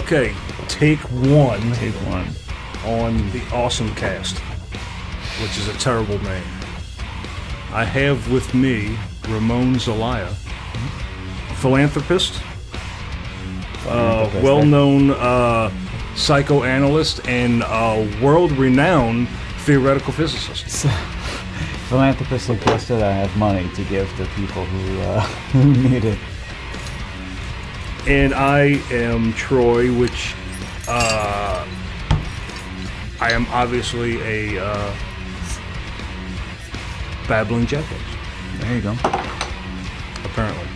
Okay, take one. Take one. On the Awesome Cast, which is a terrible name. I have with me Ramon Zelaya, philanthropist, well-known psychoanalyst, and world-renowned theoretical physicist. Philanthropist suggested I have money to give to people who need it. And I am Troy, which I am obviously a babbling jackass. There you go. Apparently,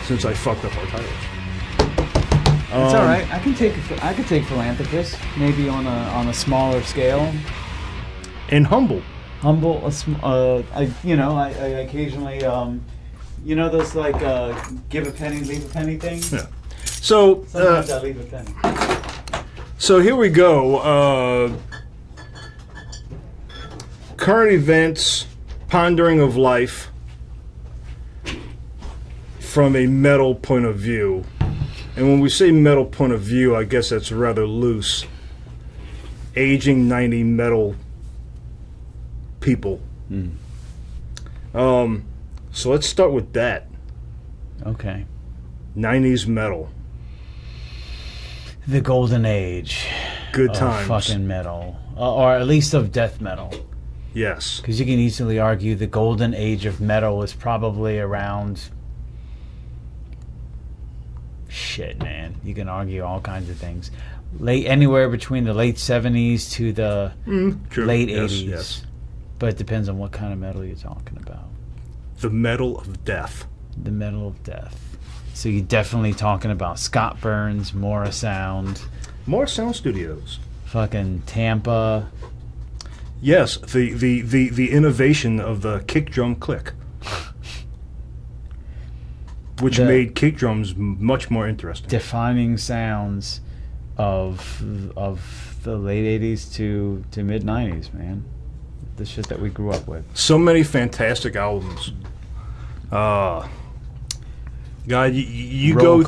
since I fucked up our titles. It's all right. I can take philanthropist, maybe on a smaller scale. And humble. Humble. I occasionally, those like give a penny, leave a penny things. Yeah. So sometimes I leave a penny. So here we go. Current events, pondering of life from a metal point of view. And when we say metal point of view, I guess that's rather loose. Aging 90 metal people. So let's start with that. Okay. 90s metal. The golden age. Good of times. Fucking metal. Or at least of death metal. Yes. Because you can easily argue the golden age of metal was probably around... Shit, man. You can argue all kinds of things. Anywhere between the late 70s to the late 80s. Yes. But it depends on what kind of metal you're talking about. The metal of death. The metal of death. So you're definitely talking about Scott Burns, Morrisound. Morrisound Studios. Fucking Tampa. Yes, the innovation of the kick drum click. Which made kick drums much more interesting. Defining sounds of the late 80s to mid 90s, man. The shit that we grew up with. So many fantastic albums. God, you go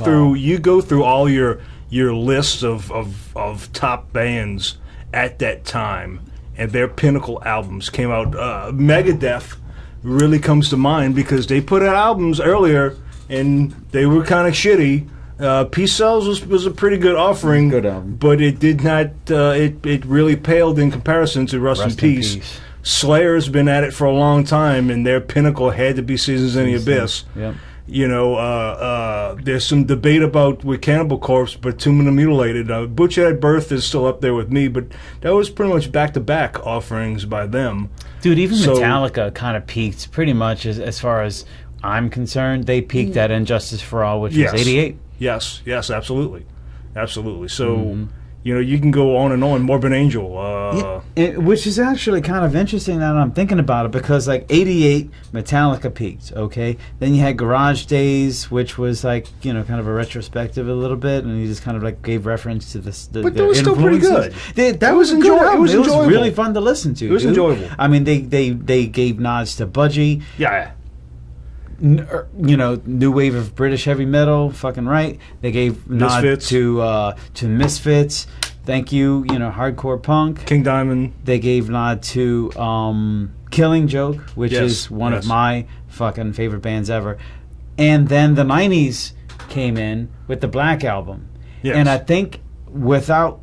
through all your lists of top bands at that time, and their pinnacle albums came out. Megadeth really comes to mind because they put out albums earlier and they were kind of shitty. Peace Cells was a pretty good offering, good album, but it did not. It really paled in comparison to Rust in Peace. Slayer's been at it for a long time, and their pinnacle had to be Seasons in the Abyss. Yep. You know, there's some debate about with Cannibal Corpse, but Tomb of the Mutilated. Butcher at Birth is still up there with me, but that was pretty much back-to-back offerings by them. Dude, even Metallica kind of peaked pretty much as far as I'm concerned. They peaked at Injustice for All, which was 88. Yes, absolutely. Absolutely. So... You know, you can go on and on. Morbid Angel. Which is actually kind of interesting now that I'm thinking about it, because, like, 88, Metallica peaked, okay? Then you had Garage Days, which was, like, you know, kind of a retrospective a little bit, and you just kind of, like, gave reference to but that was still pretty good. That was enjoyable. It was enjoyable. really fun to listen to. It was enjoyable. I mean, they gave nods to Budgie. Yeah. You know, new wave of British heavy metal, fucking right. They gave Misfits. nod to Misfits. Thank you, you know, hardcore punk. King Diamond. They gave nod to Killing Joke, which is one of my fucking favorite bands ever. And then the 90s came in with the Black Album. Yes. And I think without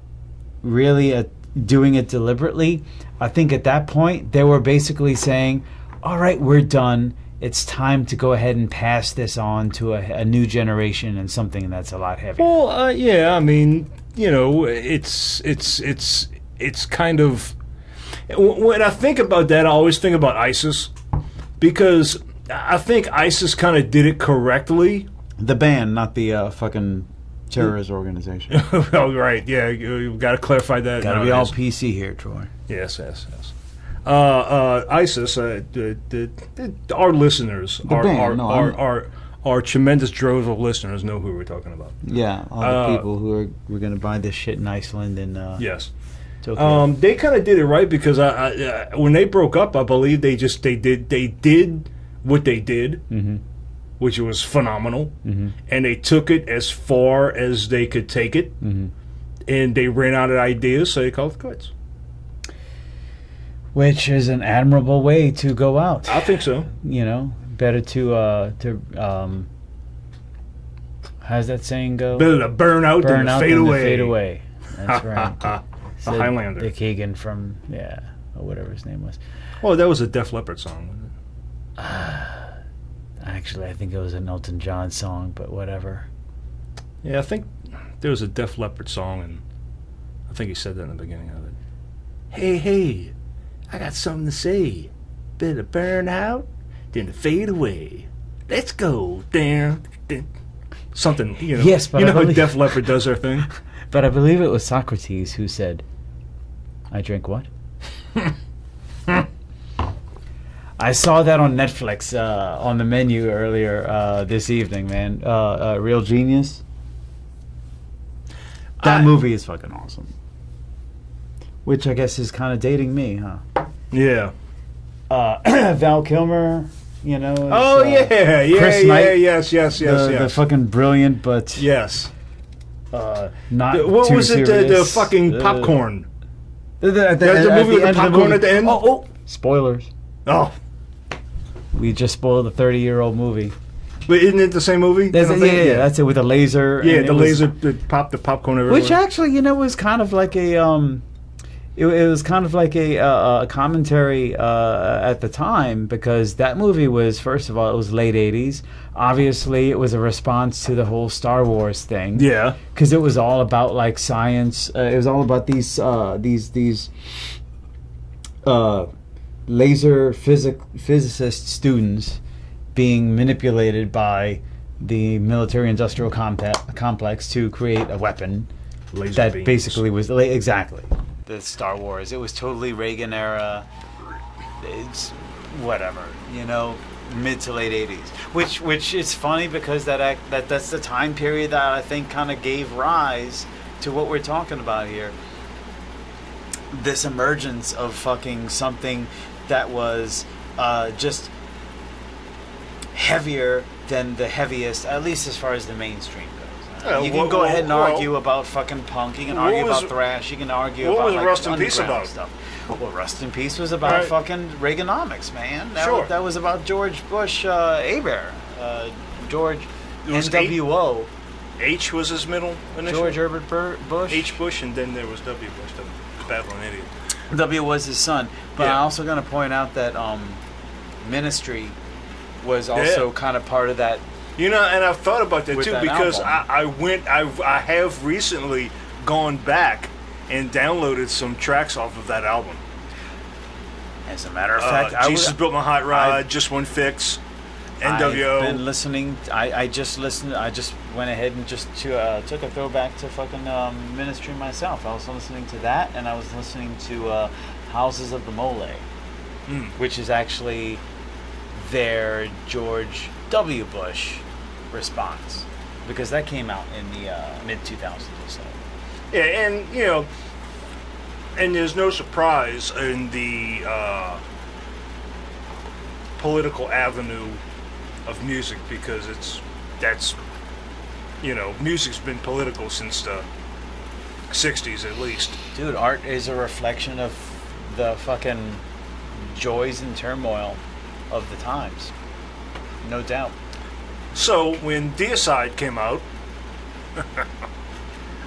really doing it deliberately, I think at that point they were basically saying, all right, we're done. It's time to go ahead and pass this on to a new generation and something that's a lot heavier. Well, yeah, I mean, you know, it's kind of... When I think about that, I always think about ISIS, because I think ISIS kind of did it correctly. The band, not the fucking terrorist organization. Oh, right, yeah, you've got to clarify that. Got to be all PC here, Troy. Yes. ISIS, our listeners, our tremendous droves of listeners know who we're talking about. Yeah, all the people who were going to buy this shit in Iceland and yes, Tokyo. They kind of did it right, because when they broke up, I believe they did what they did, which was phenomenal, Mm-hmm. and they took it as far as they could take it, Mm-hmm. and they ran out of ideas, so they called it quits. Which is an admirable way to go out. I think so. You know, better to how's that saying go? Better to burn out Burn than to out fade than away. to fade away. That's right. A Said Highlander. Dick Hagen from or whatever his name was. Oh, that was a Def Leppard song, wasn't it? Actually, I think it was an Elton John song, but whatever. Yeah, I think there was a Def Leppard song, and I think he said that in the beginning of it. Hey, I got something to say. Better burn out than to fade away. Let's go. Damn. Something, you know. Yes, but you I know how believe- Def Leppard does their thing? But I believe it was Socrates who said, "I drink what?" I saw that on Netflix on the menu earlier this evening, man. Real Genius. That movie is fucking awesome. Which I guess is kind of dating me, huh? Yeah. Val Kilmer, you know. is, Oh, yeah, Chris Knight, yes. the fucking brilliant, but Yes. not What too was it? The serious. fucking popcorn. That's the movie with the popcorn at the end? Oh, spoilers. Oh. We just spoiled a 30-year-old movie. But isn't it the same movie? That's I it, don't think? yeah, that's it with a laser. Yeah, and the it was- laser that popped the popcorn everywhere. which actually, you know, was kind of like a it was kind of like a commentary at the time, because that movie was, first of all, it was late 80s. Obviously, it was a response to the whole Star Wars thing. Yeah. Because it was all about like science. It was all about these laser physicist students being manipulated by the military-industrial complex to create a weapon Laser that beams. basically was exactly the Star Wars. It was totally Reagan era. It's whatever, you know, mid to late 80s. Which is funny because that's the time period that I think kind of gave rise to what we're talking about here. This emergence of fucking something that was just heavier than the heaviest, at least as far as the mainstream goes. You can go ahead and argue about fucking punk. You can argue about thrash. You can argue what about was like, Rust in Peace underground about? stuff. Well, Rust in Peace was about Right. fucking Reaganomics, man. Sure. That was about George Bush, Hebert, George It was NWO, H was his middle initial. George Herbert Bush. H. Bush, and then there was W. Bush, the babbling idiot. W was his son. But Yeah. I'm also going to point out that Ministry was also kind of part of that. You know, and I've thought about that With too, that because album. I have recently gone back and downloaded some tracks off of that album. As a matter of fact, Jesus Built My Hot Rod, Just One Fix, NWO. I've been listening. I just listened. I just went ahead and just took a throwback to fucking Ministry myself. I was listening to that, and I was listening to Houses of the Mole, which is actually their George W. Bush response, because that came out in the mid 2000s or so. Yeah, and you know, and there's no surprise in the political avenue of music, because that's you know, music's been political since the 60s at least. Dude, art is a reflection of the fucking joys and turmoil of the times. No doubt. So when Deicide came out,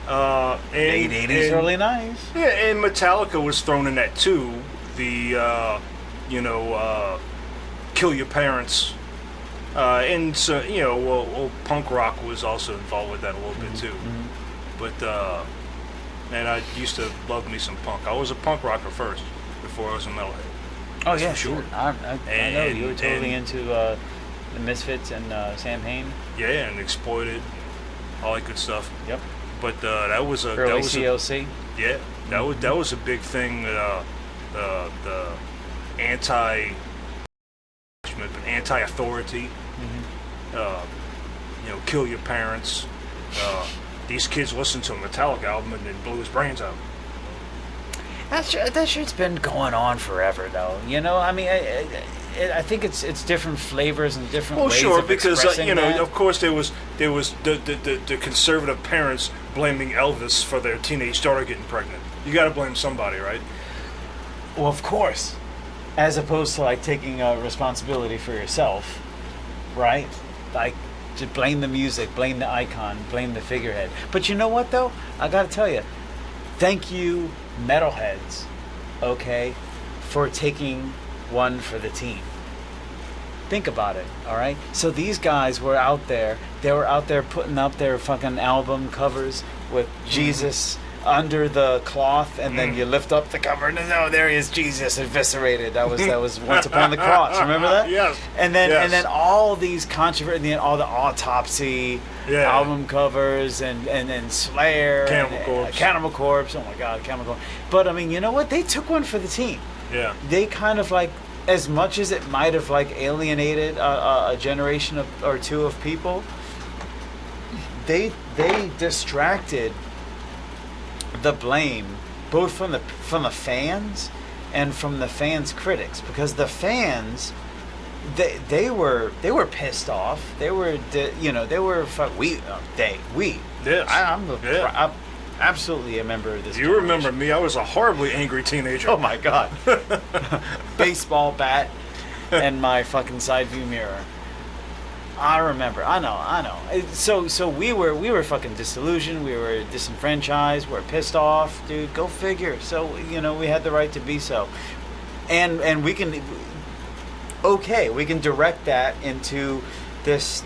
Late 80s, early 90s. Yeah, and Metallica was thrown in that too. The Kill Your Parents, and so you know, well, punk rock was also involved with that a little bit too. But man, I used to love me some punk. I was a punk rocker first before I was a metalhead. Oh yeah, sure. sure. I know you were totally into the Misfits and Sam Hain. Yeah, and Exploited, all that good stuff. Yep. But that was a Early CLC. Yeah, that was a big thing. The anti-authority. You know, kill your parents. These kids listened to a Metallica album and then blew his brains out. That shit's been going on forever, though. You know, I mean, I think it's different flavors and different Well, ways sure, of because expressing that. of course there was the conservative parents blaming Elvis for their teenage daughter getting pregnant. You got to blame somebody, right? Well, of course, as opposed to like taking responsibility for yourself, right? Like, to blame the music, blame the icon, blame the figurehead. But you know what though? I gotta tell you, thank you, metalheads, okay, for taking one for the team. Think about it, all right? So these guys were out there. They were out there putting up their fucking album covers with Jesus under the cloth, and then you lift up the cover, and oh, there he is, Jesus eviscerated. That was Once Upon the Cross. Remember that? Yes. And then all these controversy, all the Autopsy album covers, and Slayer, Cannibal Corpse. Oh my God, Cannibal Corpse. But I mean, you know what? They took one for the team. Yeah. They kind of like, as much as it might have like alienated a generation or two of people, they distracted the blame both from the fans and from the fans' critics, because the fans they were pissed off. They were Yes. I'm absolutely a member of this. You remember me? I was a horribly angry teenager. Oh my God. Baseball bat and my fucking side view mirror. I remember. I know. So we were fucking disillusioned. We were disenfranchised. We're pissed off, dude. Go figure. So we had the right to be so, and we can direct that into this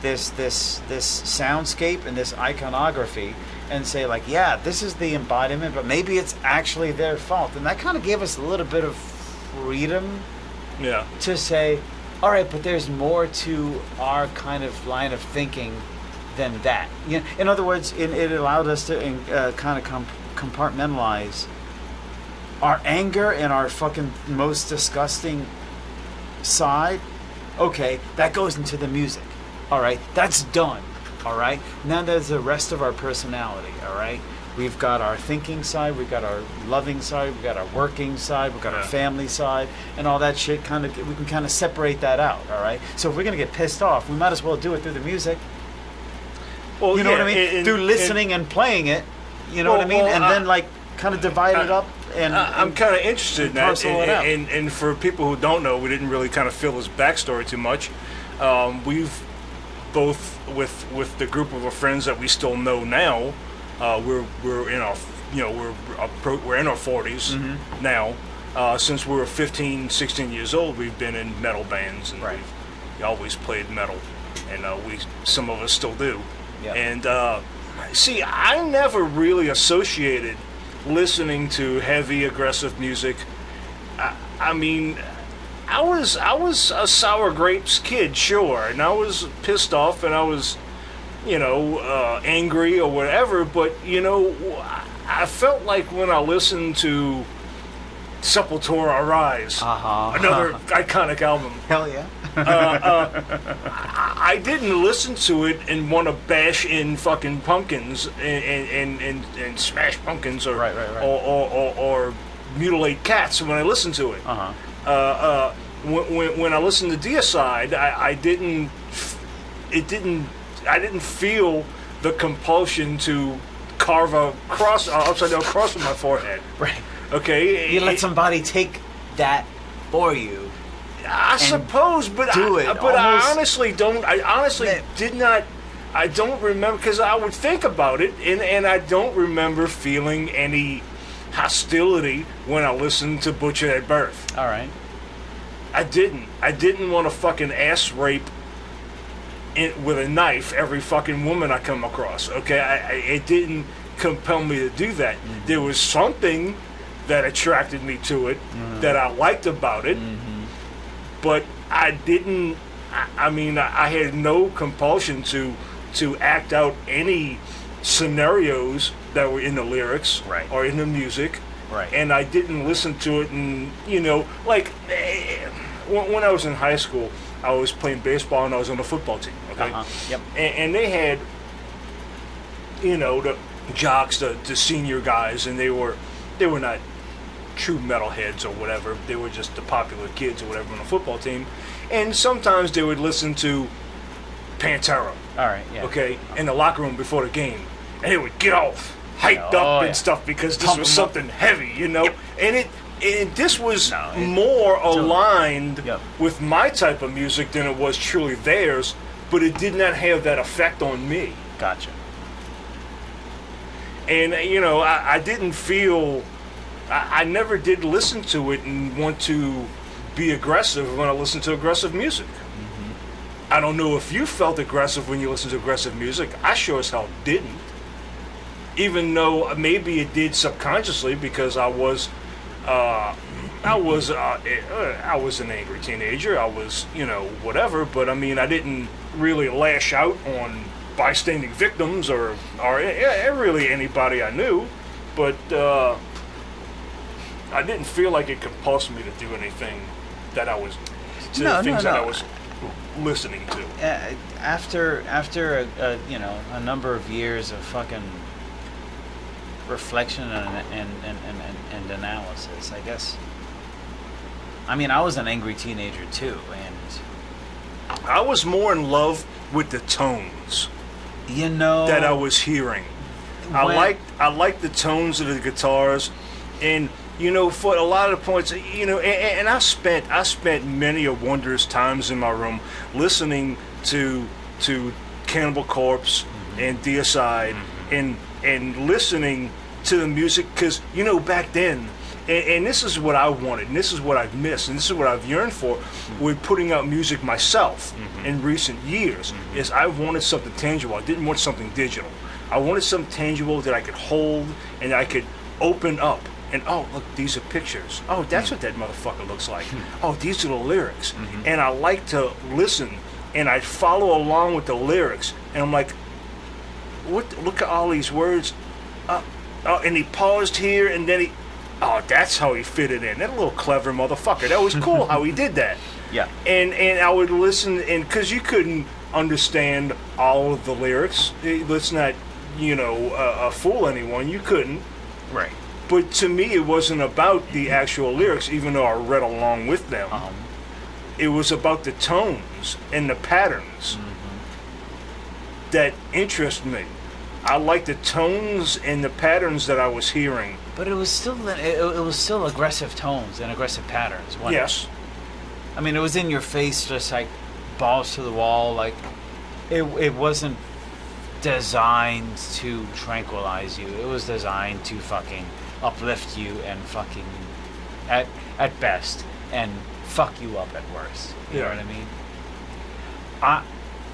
soundscape and this iconography, and say like, yeah, this is the embodiment, but maybe it's actually their fault, and that kind of gave us a little bit of freedom. Yeah. To say, all right, but there's more to our kind of line of thinking than that. In other words, it allowed us to kind of compartmentalize our anger and our fucking most disgusting side. Okay, that goes into the music. All right, that's done. All right, now there's the rest of our personality. All right, we've got our thinking side, we've got our loving side, we've got our working side, we've got our family side, and all that shit. We can kind of separate that out. All right, so if we're gonna get pissed off, we might as well do it through the music. Well, you know what I mean? Through listening and playing it. You know what I mean? And then like kind of divide it up. And I'm kind of interested in that. And and for people who don't know, we didn't really kind of fill his backstory too much. We've both with the group of our friends that we still know now. We're in our we're in our 40s now. Since we were 15, 16 years old, we've been in metal bands, and we always played metal, and some of us still do. Yeah. And see, I never really associated listening to heavy, aggressive music. I mean, I was a sour grapes kid, sure, and I was pissed off, and I was, angry or whatever. But I felt like when I listened to Sepultura Arise, another iconic album. Hell yeah. I didn't listen to it and want to bash in fucking pumpkins and smash pumpkins or or mutilate cats when I listened to it. When I listened to Deicide, I didn't feel the compulsion to carve a upside down cross on my forehead. Right. Okay. You let somebody take that for you. I suppose, but I honestly don't. I honestly did not. I don't remember, because I would think about it, and I don't remember feeling any hostility when I listened to Butcher at Birth. All right. I didn't want to fucking ass rape with a knife every fucking woman I come across. Okay, it didn't compel me to do that. Mm-hmm. There was something that attracted me to it, that I liked about it. But I didn't. I mean, I had no compulsion to act out any scenarios that were in the lyrics or in the music. Right. And I didn't listen to it, and like when I was in high school, I was playing baseball and I was on the football team. Okay. Yep. And they had, the jocks, the senior guys, and they were not true metalheads or whatever. They were just the popular kids or whatever on the football team. And sometimes they would listen to Pantera, All right, yeah. okay, in the locker room before the game. And they would get all hyped Oh, up yeah. and stuff because this Pump was 'em up. something heavy, you know? Yep. And this was No, it- more aligned Yep. with my type of music than it was truly theirs, but it did not have that effect on me. Gotcha. And, you know, I didn't feel, I never did listen to it and want to be aggressive when I listened to aggressive music. I don't know if you felt aggressive when you listened to aggressive music. I sure as hell didn't. Even though maybe it did subconsciously because I was an angry teenager. I was, you know, whatever. But I mean, I didn't really lash out on bystanding victims or really anybody I knew. But I didn't feel like it compulsed me to do anything that I was that I was listening to. After you know, a number of years of fucking reflection and analysis, I guess. I mean, I was an angry teenager too, and I was more in love with the tones you know that I was hearing. I liked the tones of the guitars, and you know, for a lot of the points, you know, and I spent many a wondrous times in my room listening to Cannibal Corpse and Deicide and listening to the music because, you know, back then, and this is what I wanted, and this is what I've missed, and this is what I've yearned for with putting out music myself in recent years, is I wanted something tangible. I didn't want something digital. I wanted something tangible that I could hold and I could open up. And oh, look, these are pictures. Oh, that's what that motherfucker looks like. Oh, these are the lyrics. And I like to listen, and I follow along with the lyrics. And I'm like, what? Look at all these words. And he paused here, and then oh, that's how he fitted in. That little clever motherfucker. That was cool how he did that. Yeah. And I would listen, and because you couldn't understand all of the lyrics, let's not, you know, fool anyone. You couldn't. Right. But to me, it wasn't about the actual lyrics, even though I read along with them. It was about the tones and the patterns that interest me. I like the tones and the patterns that I was hearing. But it was still aggressive tones and aggressive patterns. Wasn't Yes. it? I mean, it was in your face, just like balls to the wall. Like it wasn't designed to tranquilize you. It was designed to fucking uplift you and fucking at best and fuck you up at worst. You know what I mean?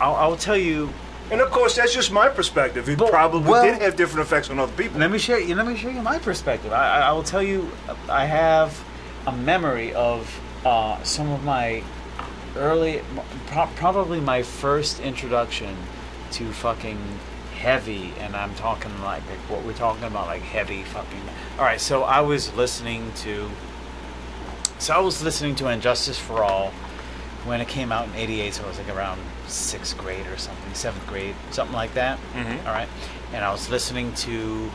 I'll tell you. And of course, that's just my perspective. It probably did have different effects on other people. Let me show you my perspective. I will tell you, I have a memory of some of my early, probably my first introduction to fucking heavy, and I'm talking like what we're talking about, like heavy fucking. All right, so I was listening to Injustice for All when it came out in '88. So I was like around 6th grade or something, 7th grade, something like that. All right, and I was listening to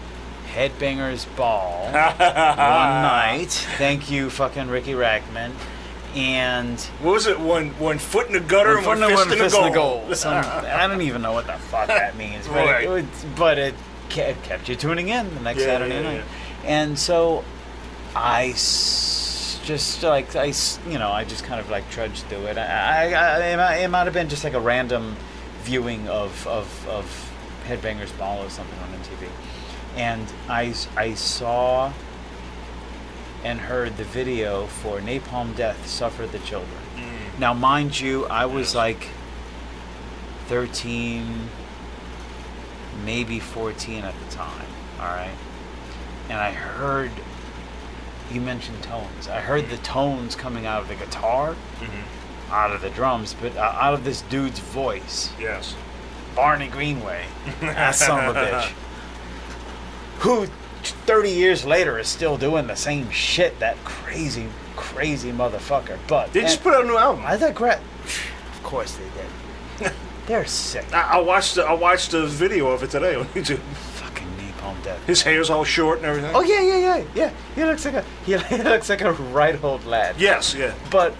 Headbangers Ball one night. Thank you, fucking Ricky Rackman. And what was it? One foot in the gutter and one fist in the goal. I don't even know what the fuck that means, but Right. but it kept you tuning in the next Saturday night. And so I just kind of like trudged through it. It might have been just like a random viewing of Headbangers Ball or something on MTV, and I saw and heard the video for Napalm Death, Suffer the Children. Now, mind you, I was like 13, maybe 14 at the time, all right? And I heard, you mentioned tones. I heard the tones coming out of the guitar, out of the drums, but out of this dude's voice. Yes. Barney Greenway, that son of a bitch, who 30 years later is still doing the same shit, that crazy motherfucker. But They just put out a new album. I thought, of course they did. They're sick. I watched the video of it today on YouTube. Fucking Napalm Napalm Death. His hair's all short and everything. Oh yeah. He looks like a right old lad. Yes, yeah. But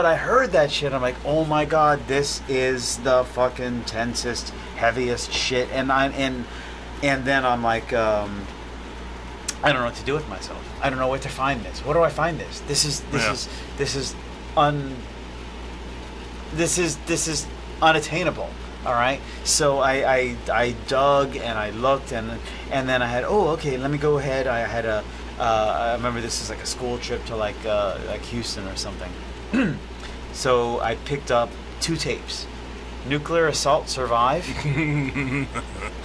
I heard that shit. I'm like, oh my god, this is the fucking tensest, heaviest shit. And then I'm like, I don't know what to do with myself. I don't know where to find this. Where do I find this? This is unattainable. All right. So I dug and I looked and then I had, okay, let me go ahead. I had I remember this is like a school trip to like Houston or something. So I picked up 2 tapes. Nuclear Assault Survive,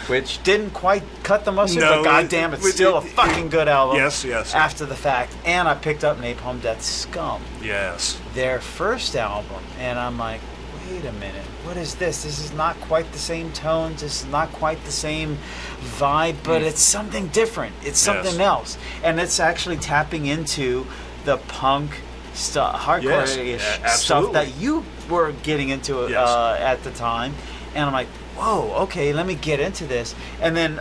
which didn't quite cut the mustard, No, but goddamn, it's still a fucking good album. Yes. After the fact. And I picked up Napalm Death Scum, Yes. their first album, and I'm like, wait a minute, what is this? This is not quite the same tones, this is not quite the same vibe, but it's something different. It's something else. And it's actually tapping into the punk stuff, hardcore-ish stuff that you were getting into at the time. And I'm like, whoa, okay, let me get into this. And then,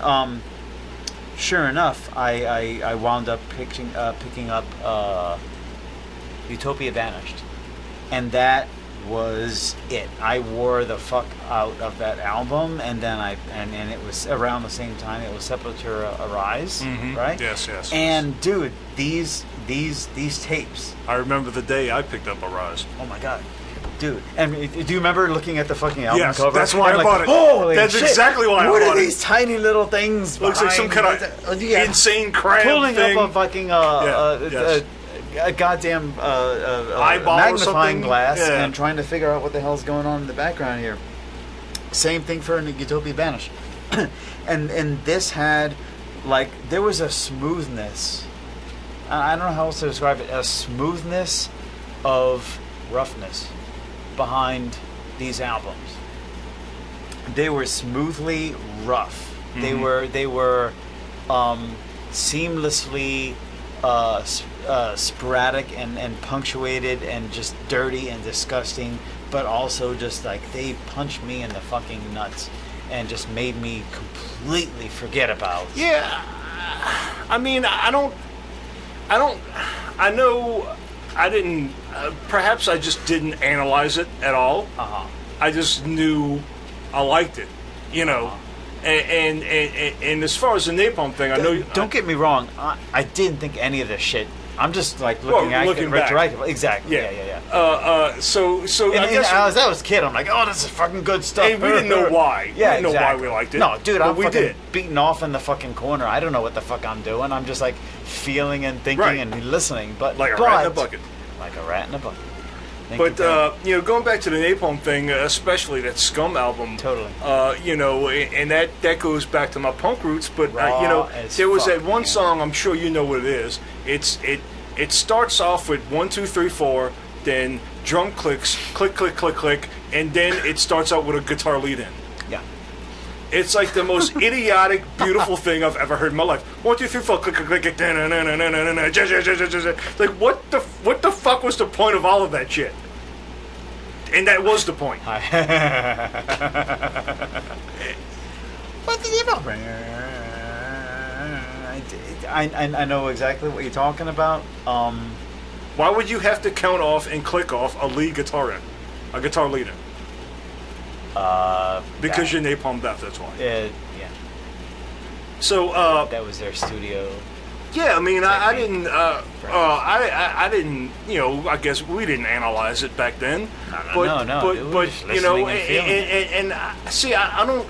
sure enough, I wound up picking up Utopia Vanished. And that was it. I wore the fuck out of that album, and then and it was around the same time it was Sepultura Arise, right? Yes. And dude, these tapes. I remember the day I picked up Arise. Oh my god, dude! And do you remember looking at the fucking album Yes, cover? that's why I'm I bought it. Holy That's shit, exactly why I what bought are it. these tiny little things? Looks like some kind of insane crab pulling thing. up a fucking a goddamn Eyeball or magnifying something? glass Yeah. and trying to figure out what the hell's going on in the background here. Same thing for Utopia Vanish. and this had, like, there was a smoothness. I don't know how else to describe it. A smoothness of roughness behind these albums. They were smoothly rough. They were seamlessly sporadic and punctuated and just dirty and disgusting, but also just like they punched me in the fucking nuts and just made me completely forget about. Yeah, I mean, I know I didn't, perhaps I just didn't analyze it at all. I just knew I liked it, you know. And as far as the Napalm thing, I know. Don't get me wrong. I didn't think any of this shit. I'm just like looking at it back. retroactively. Exactly. Yeah. So I guess as I was a kid, I'm like, oh, this is fucking good stuff. and we didn't know why. Yeah, we didn't know why exactly. we liked it. No, dude, but I'm we fucking did. beating off in the fucking corner. I don't know what the fuck I'm doing. I'm just like feeling and thinking Right. and listening, but Like a rat in a bucket. Like a rat in a bucket. Thank But you, going back to the Napalm thing, especially that Scum album, Totally. And that goes back to my punk roots. But Raw as there was fuck, that one man. song. I'm sure you know what it is. It starts off with 1, 2, 3, 4, then drum clicks, click, click, click, click, and then it starts out with a guitar lead in. yeah. It's like the most idiotic, beautiful thing I've ever heard in my life. 1, 2, 3, 4, click, click, click, like what the fuck was the point of all of that shit? And that was the point. I know exactly what you're talking about. Why would you have to count off and click off a lead guitar in, a guitar lead in? Because you're Napalm Death. That's why. Yeah. So That was their studio. yeah, I mean, I didn't. I didn't. I guess we didn't analyze it back then. No, dude, we were just listening and feeling it. and see, I don't.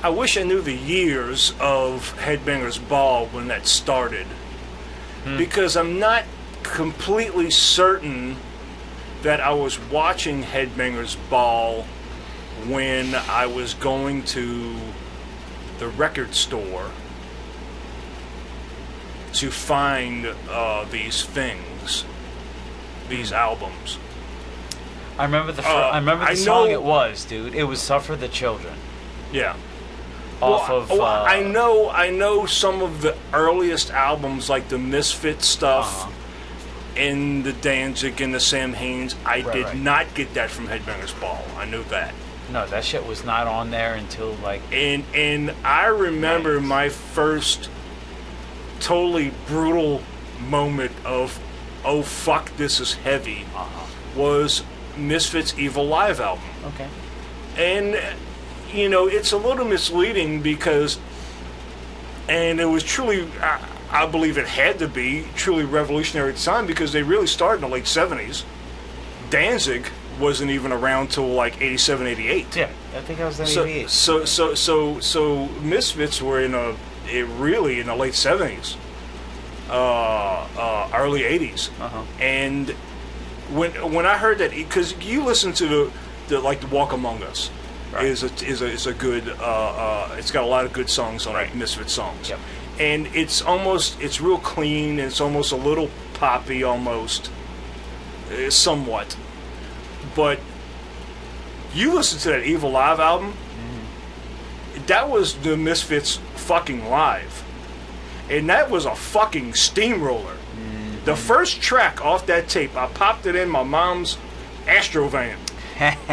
I wish I knew the years of Headbangers Ball when that started, because I'm not completely certain that I was watching Headbangers Ball when I was going to the record store to find these things, these albums. I remember the I song know- it was, dude. It was "Suffer the Children" Yeah. off Well, of. I know some of the earliest albums, like the Misfit stuff, and the Danzig and the Sam Haines. I did right. not get that from Headbangers Ball. I knew that. No, that shit was not on there until like. And I remember my first totally brutal moment of, oh fuck, this is heavy, was Misfits' Evil Live album. Okay. And, it's a little misleading because, and it was truly, I believe it had to be, truly revolutionary at the time because they really started in the late 70s. Danzig wasn't even around till like 87, 88. Yeah, I think I was in So 88. so Misfits were really in the late 70s, early 80s. And when I heard that, because you listen to the Walk Among Us, right, is a good it's got a lot of good songs on it, Misfits songs. Yep. And it's real clean, and it's almost a little poppy almost, somewhat. But you listen to that Evil Live album, that was the Misfits fucking live. And that was a fucking steamroller. The first track off that tape, I popped it in my mom's Astro van.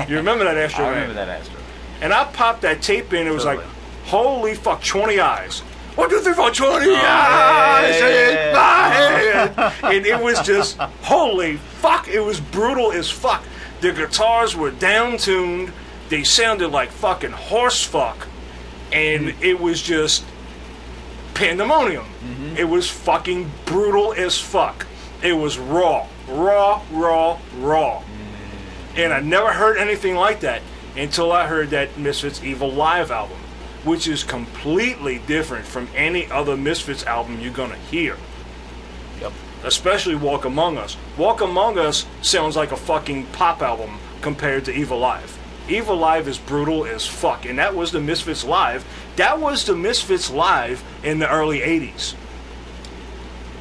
You remember that Astro van? I remember that Astro. And I popped that tape in, it was like, holy fuck, 20 eyes. 1, 2, 3, 4, 20 eyes in my head. And it was just, holy fuck, it was brutal as fuck. The guitars were down-tuned, they sounded like fucking horse fuck, and it was just pandemonium. It was fucking brutal as fuck. It was raw. And I never heard anything like that until I heard that Misfits Evil Live album, which is completely different from any other Misfits album you're gonna hear. Yep. Especially Walk Among Us. Walk Among Us sounds like a fucking pop album compared to Evil Live. Evil Live is brutal as fuck, and that was the Misfits Live. That was the Misfits Live in the early 80s.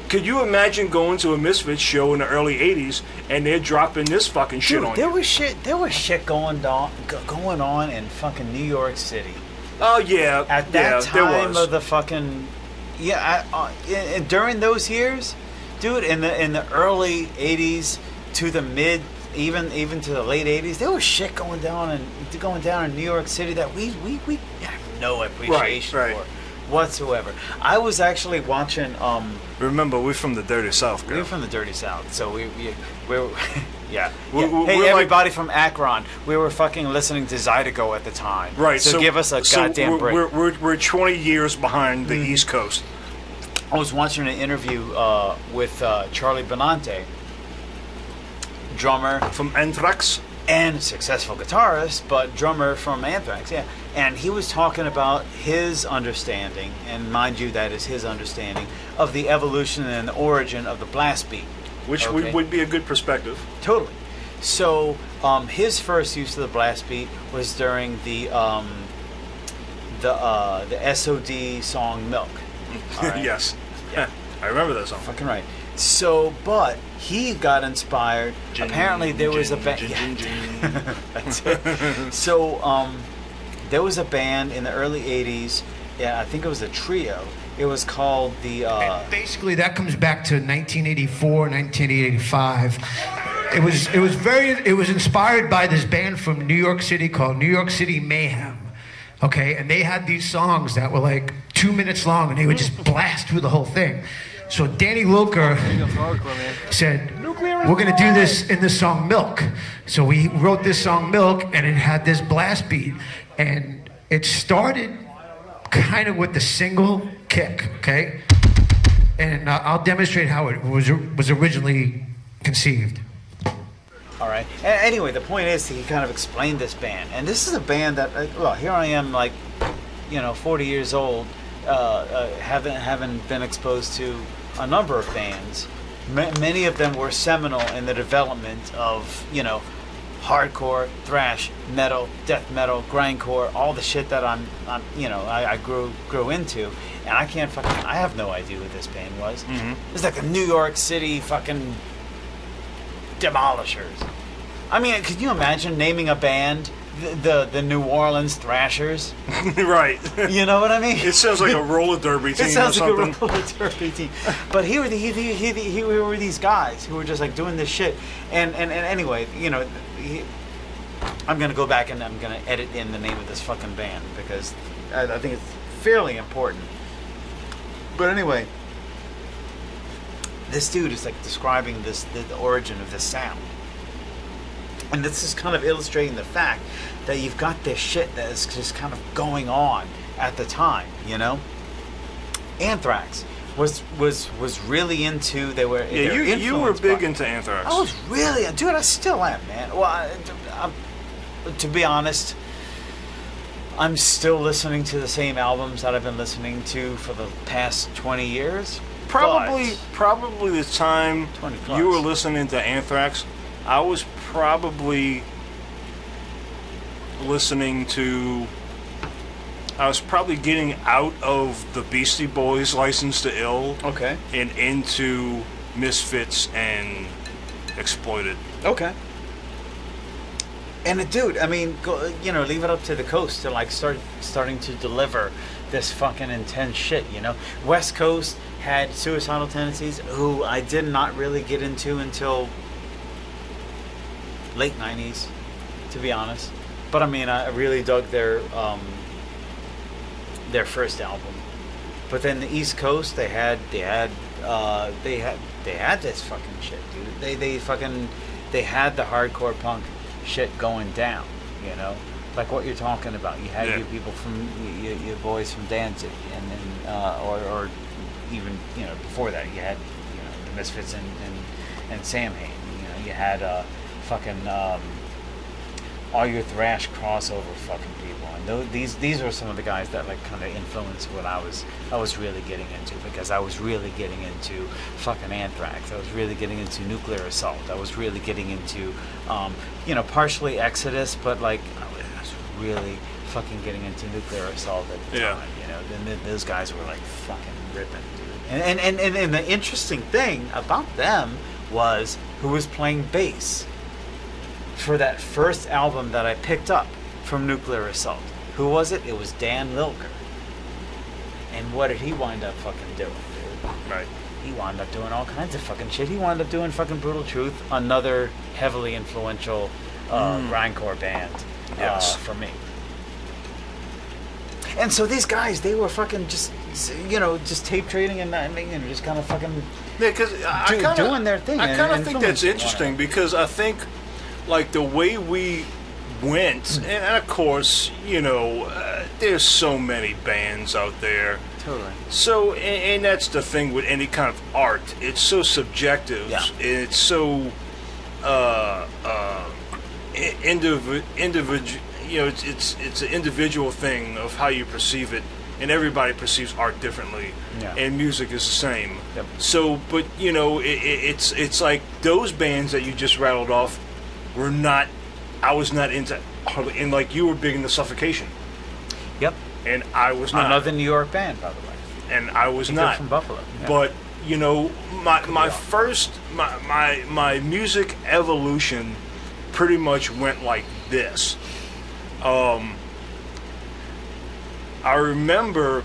Could you imagine going to a Misfits show in the early 80s and they're dropping this fucking shit on there you? There was shit going on in fucking New York City. Oh, yeah. At that there time was. of the fucking... during those years, dude, in the early 80s to the mid, even to the late 80s, there was shit going down in New York City that we have no appreciation Right. for whatsoever. I was actually watching... Remember, we're from the dirty South, girl. We're from the dirty South, so we're yeah. We're Hey, like- everybody from Akron, we were fucking listening to Zydeco at the time. Right. So give us a goddamn break. We're 20 years behind the East Coast. I was watching an interview with Charlie Benante, drummer From Anthrax. and successful guitarist, but drummer from Anthrax, yeah. And he was talking about his understanding, and mind you, that is his understanding, of the evolution and the origin of the blast beat. Which Okay. would be a good perspective. Totally. So his first use of the blast beat was during the SOD song "Milk." All right? Yes. Yeah. I remember that song. Fucking right. So, but he got inspired. Apparently, there was a band. That's it. So, there was a band in the early '80s. Yeah, I think it was a trio. It was called the. And basically, that comes back to 1984, 1985. It was inspired by this band from New York City called New York City Mayhem. Okay, and they had these songs that were like 2 minutes long, and they would just blast through the whole thing. So Danny Lilker said, "We're gonna do this in the song Milk." So we wrote this song Milk, and it had this blast beat, and it started kind of with the single kick, okay? And I'll demonstrate how it was originally conceived. All right. Anyway, the point is he kind of explained this band, and this is a band that, well, here I am, like, 40 years old, having been exposed to a number of bands. Many of them were seminal in the development of, hardcore, thrash, metal, death metal, grindcore, all the shit that I grew into, and I have no idea what this band was. Mm-hmm. It's like the New York City fucking Demolishers. I mean, could you imagine naming a band the New Orleans Thrashers? Right. You know what I mean? It sounds like a roller derby team It sounds or like something. a roller derby team. But he were these guys who were just like doing this shit. And anyway, I'm gonna go back and I'm gonna edit in the name of this fucking band because I think it's fairly important. But anyway, this dude is like describing the origin of this sound. And this is kind of illustrating the fact that you've got this shit that is just kind of going on at the time, you know? Anthrax was really into, they were Yeah, you were influenced big by- into Anthrax. I was really, dude, I still am, man. Well, to be honest, I'm still listening to the same albums that I've been listening to for the past 20 years. Probably but- the time 20 plus. you were listening to Anthrax, I was probably getting out of the Beastie Boys' License to Ill Okay. and into Misfits and Exploited. Okay. And dude, I mean, go, you know, leave it up to the coast to like starting to deliver this fucking intense shit. You know, West Coast had Suicidal Tendencies, who I did not really get into until late '90s, to be honest. But I mean, I really dug their first album. But then the East Coast, they had this fucking shit, dude. They had the hardcore punk shit going down, you know, like what you're talking about. You had Yeah. your people from your boys from Danzig, and then or even, you know, before that you had, you know, the Misfits and Samhain. You know, you had fucking all your thrash crossover fucking people, and these were some of the guys that like kind of influenced what I was really getting into, because I was really getting into fucking Anthrax. I was really getting into Nuclear Assault. I was really getting into you know, partially Exodus, but like I was really fucking getting into Nuclear Assault at the Yeah. time. You know, then those guys were like fucking ripping, dude. And the interesting thing about them was who was playing bass for that first album that I picked up from Nuclear Assault. Who was it? It was Dan Lilker. And what did he wind up fucking doing, dude? Right. He wound up doing all kinds of fucking shit. He wound up doing fucking Brutal Truth, another heavily influential grindcore band Yes. for me. And so these guys, they were fucking just, you know, just tape trading and just kind of fucking Yeah, because doing their thing I and kind of think that's influencing one interesting another. because I think, like, the way we went, and of course, you know, there's so many bands out there. Totally. So, and that's the thing with any kind of art. It's so subjective. Yeah. It's so individual. You know, it's an individual thing of how you perceive it, and everybody perceives art differently. Yeah. And music is the same. Yep. So, but you know, it's like those bands that you just rattled off were not. I was not into hardly, and like you were big into Suffocation, Yep. and I was not. Another New York band, by the way. And I was They're not from Buffalo. Yeah. But you know, my off. first my music evolution pretty much went like this. I remember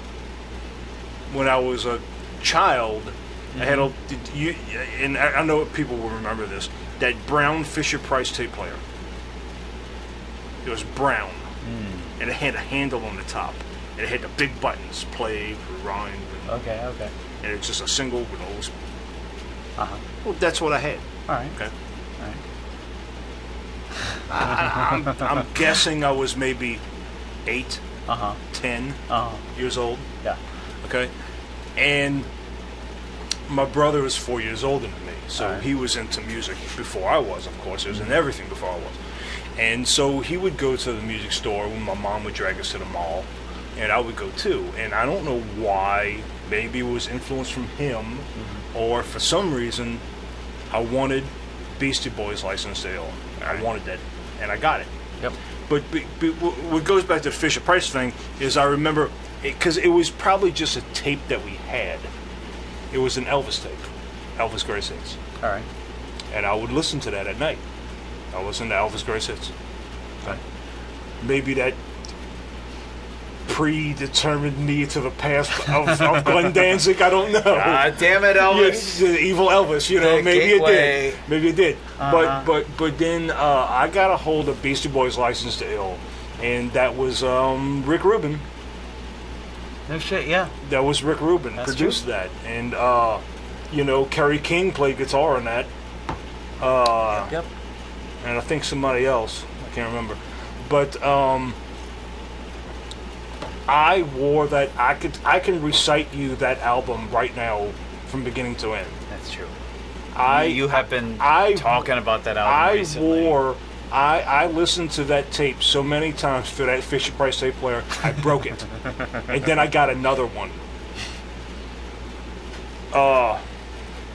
when I was a child, I had and I know people will remember this, that brown Fisher Price tape player. It was brown, and it had a handle on the top, and it had the big buttons, play, rewind, Okay. and it's just a single with those. Uh-huh. Well, that's what I had. All right. Okay. All right. I'm guessing I was maybe 8, Uh-huh. 10 Uh-huh. years old. Yeah. Okay. And my brother is 4 years older than me, so Alright. he was into music before I was, of course. He was in everything before I was. And so he would go to the music store when my mom would drag us to the mall, and I would go too. And I don't know why, maybe it was influence from him, or for some reason, I wanted Beastie Boys' License to Ill. I wanted that, and I got it. Yep. But what goes back to the Fisher Price thing is I remember, because it was probably just a tape that we had. It was an Elvis tape, Elvis Greatest Hits. All right. And I would listen to that at night. I listened to Elvis Greatest Hits. Okay. Maybe that predetermined me to the path of Glenn Danzig. I don't know. Damn it, Elvis. The evil Elvis, The maybe gateway. it did. Maybe it did. But then I got a hold of Beastie Boys' License to Ill, and that was Rick Rubin. No shit, yeah. That was Rick Rubin produced that, and Kerry King played guitar on that. Yep. And I think somebody else. I can't remember. But I wore that. I can recite you that album right now from beginning to end. That's true. I You have been I- talking about that album recently. I listened to that tape so many times for that Fisher Price tape player. I broke it, and then I got another one.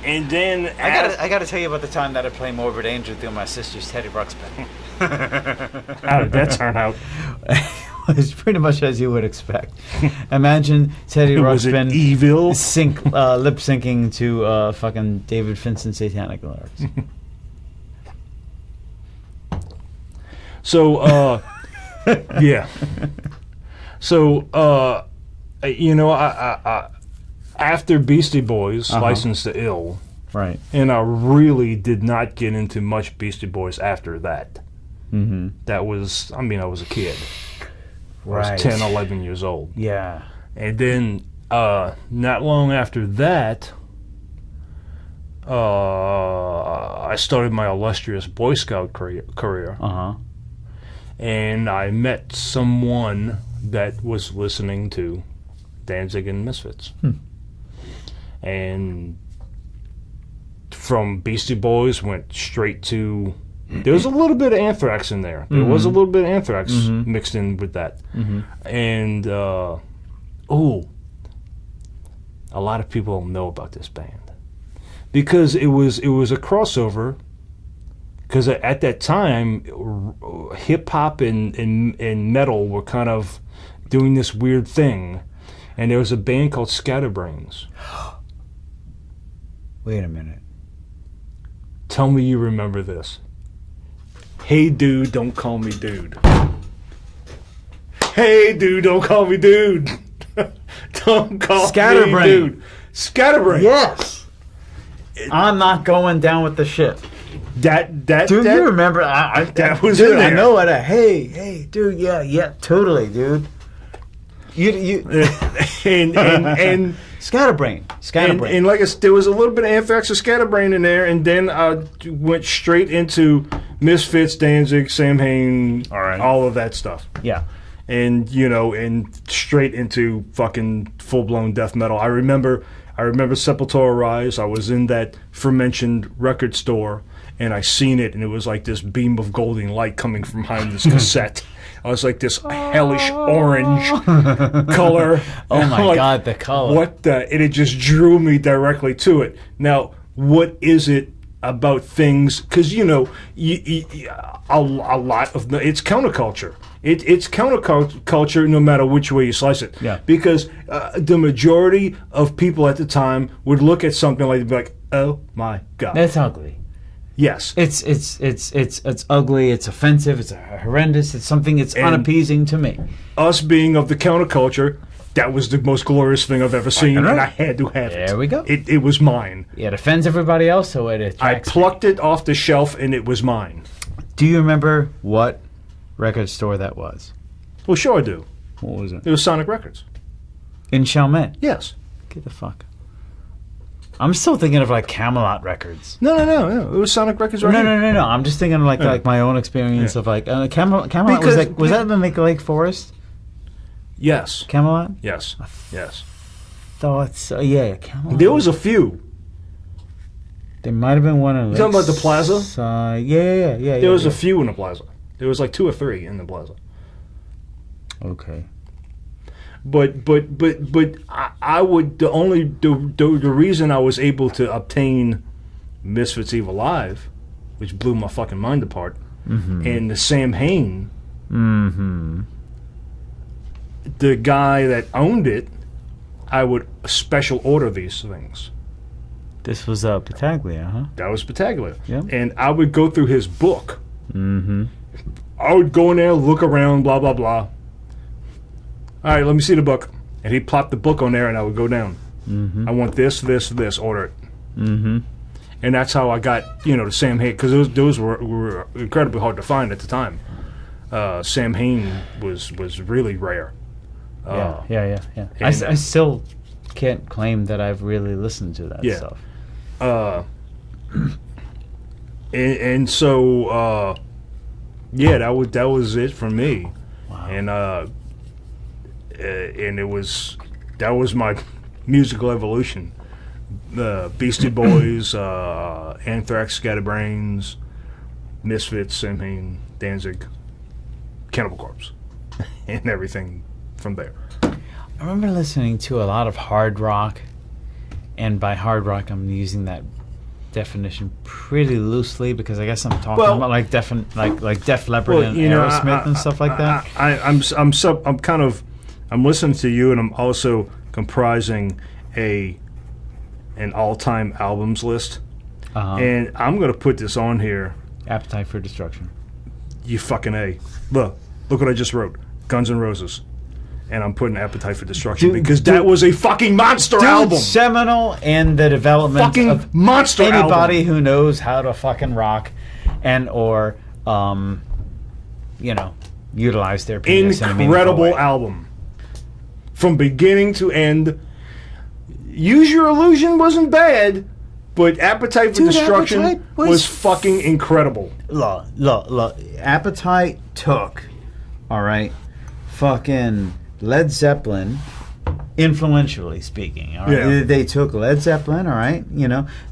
And then I gotta tell you about the time that I played Morbid Angel through my sister's Teddy Ruxpin. how did that turn out? It's pretty much as you would expect. Imagine Teddy Was it Ruxpin evil? lip syncing to fucking David Finson satanic lyrics. So, yeah. So, I after Beastie Boys, License to Ill, Right. and I really did not get into much Beastie Boys after that. Mm-hmm. That was, I was a kid. I Right. was 10, 11 years old. Yeah. And then, not long after that, I started my illustrious Boy Scout career. Uh-huh. And I met someone that was listening to Danzig and Misfits. And from Beastie Boys went straight to... There was a little bit of Anthrax in there. There was a little bit of Anthrax mixed in with that. And, a lot of people don't know about this band. Because it was a crossover. Because at that time, hip-hop and metal were kind of doing this weird thing. And there was a band called Scatterbrains. Wait a minute. Tell me you remember this. Hey, dude, don't call me dude. Hey, dude, don't call me dude. Don't call Scatterbrain. me dude. Scatterbrain. Yes. I'm not going down with the ship. That Dude, you remember? that was dude. there. I know what. Hey, dude. Yeah, totally, dude. You and Scatterbrain. and like I said, there was a little bit of Anthrax or Scatterbrain in there, and then I went straight into Misfits, Danzig, Samhain, all of that stuff. Yeah. And and straight into fucking full blown death metal. I remember Sepultura Rise. I was in that aforementioned record store, and I seen it, and it was like this beam of golden light coming from behind this cassette. I was like this hellish orange color. Oh my Like, God, the color. What the? And it just drew me directly to it. Now, what is it about things? Because a lot of it's counterculture. It's counterculture no matter which way you slice it. Yeah. Because the majority of people at the time would look at something like, be like, oh my God. That's ugly. Yes. It's ugly. It's offensive. It's horrendous. It's something that's unappeasing to me. Us being of the counterculture, that was the most glorious thing I've ever seen, and I had to have it. There we go. It was mine. Yeah, it offends everybody else, so it I attracts. plucked it off the shelf, and it was mine. Do you remember what record store that was? Well, sure I do. What was it? It was Sonic Records. In Chalmette. Yes. Get the fuck. I'm still thinking of like Camelot records. No. It was Sonic Records right here. No. I'm just thinking of like my own experience of like Camelot Because- was that in the Lake Forest? Yes. Camelot? Yes. Thought so. Yeah, Camelot. There was a few. There might have been one in. You talking about the Plaza? Yeah. There was a few in the Plaza. There was like 2 or 3 in the Plaza. Okay. But I would the reason I was able to obtain Misfits Evil Live, which blew my fucking mind apart, and the Sam Hain, the guy that owned it, I would special order these things. This was Battaglia, huh? That was Battaglia. Yep. And I would go through his book. I would go in there, look around, blah blah blah. all right, let me see the book. And he'd plop the book on there, and I would go down. I want this, order it. And that's how I got, the Sam Hain, because those were incredibly hard to find at the time. Sam Hain was really rare. Yeah. I still can't claim that I've really listened to that stuff. And so, that was it for me. Wow. And that was my musical evolution. The Beastie Boys, Anthrax, Scatterbrains, Misfits, Sam Hain, Danzig, Cannibal Corpse, and everything from there. I remember listening to a lot of hard rock, and by hard rock, I'm using that definition pretty loosely because I guess I'm talking about like Def Leppard and Aerosmith and stuff like that. I'm listening to you, and I'm also comprising an all-time albums list, and I'm gonna put this on here. Appetite for Destruction. You fucking A. Look what I just wrote. Guns N' Roses. And I'm putting Appetite for Destruction because that was a fucking monster album. Seminal in the development fucking of monster anybody album. who knows how to fucking rock and or utilize their penis in a meaningful Incredible way. album. From beginning to end. Use Your Illusion wasn't bad, but Appetite for Destruction Appetite was fucking incredible. Look. Appetite took, all right, fucking Led Zeppelin, influentially speaking. All right? Yeah. They took Led Zeppelin, all right,